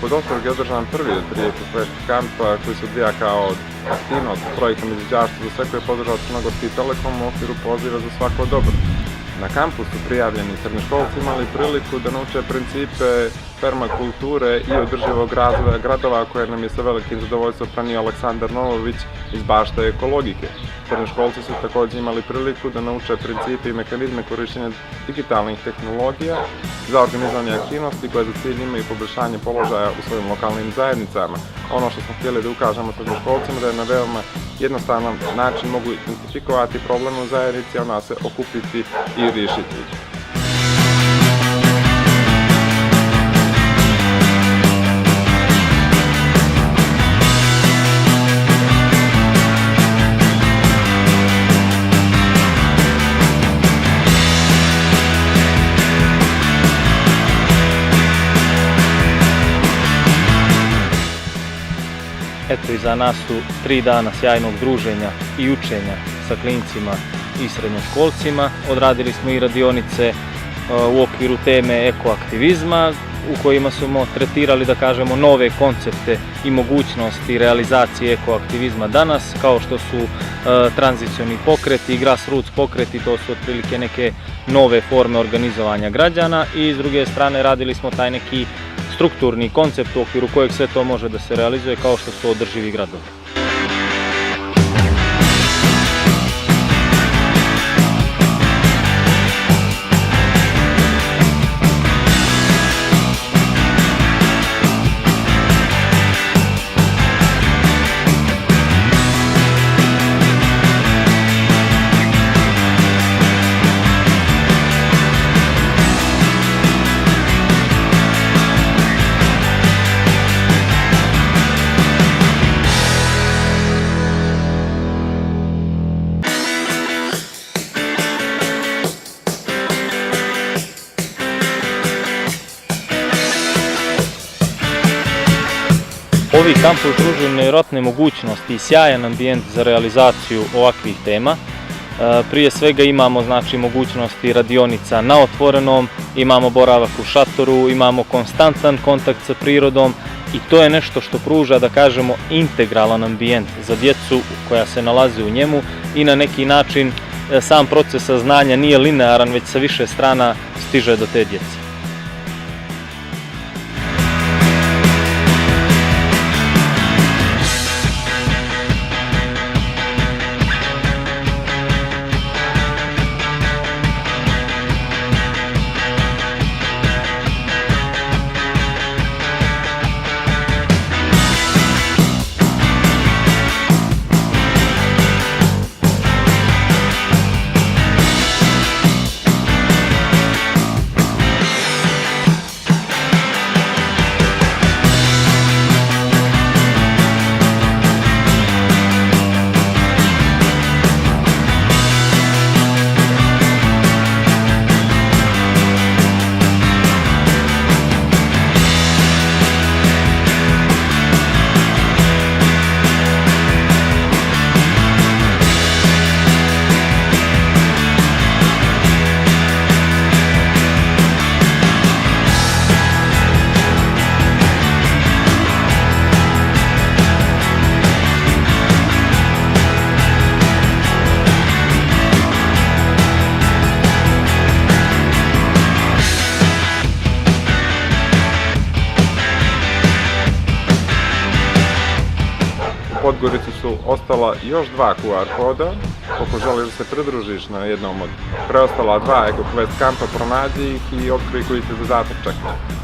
Kod Ostroga je održan prvi od 3 Quest kampa koji se odvija kao aktivnost u projektom izviđaštva za sve koje je podržao Crnogorski Telekom u okviru poziva za svako dobro. Na kampu su prijavljeni srednjoškolci imali priliku da nauče principe permakulture i održivog razvoja gradova koje nam je sa velikim zadovoljstvom prenio Aleksandar Novović iz bašte ekologike. Srednjoškolci su također imali priliku da nauče principe i mehanizme korištenja digitalnih tehnologija za organizovanje aktivnosti koje za cilj imaju poboljšanje položaja u svojim lokalnim zajednicama. Ono što smo htjeli da ukažemo srednjoškolcima da je na veoma jednostavan način mogu identifikovati problem u zajednici, a onda se okupiti i riješiti. Eto, iza nas su 3 dana sjajnog druženja i učenja sa klincima i srednjoškolcima. Odradili smo i radionice u okviru teme ekoaktivizma u kojima smo tretirali, da kažemo, nove koncepte i mogućnosti realizacije ekoaktivizma danas, kao što su tranzicioni pokreti i grassroots pokreti, to su otprilike neke nove forme organizovanja građana, i s druge strane radili smo taj neki strukturni koncept u okviru kojeg sve to može da se realizuje, kao što su održivi gradovi. Ovi kampovi pružuju nevjerojatne mogućnosti i sjajan ambijent za realizaciju ovakvih tema. Prije svega imamo, znači, mogućnosti radionica na otvorenom, imamo boravak u šatoru, imamo konstantan kontakt sa prirodom i to je nešto što pruža, da kažemo, integralan ambijent za djecu koja se nalaze u njemu i na neki način sam proces saznanja nije linearan, već sa više strana stiže do te djece. U Podgorici su ostala još 2 QR koda, ako želiš da se pridružiš na jednom od preostala 2 EcoQuest kampa, pronađi ih i otkrij koji te zadatak čeka.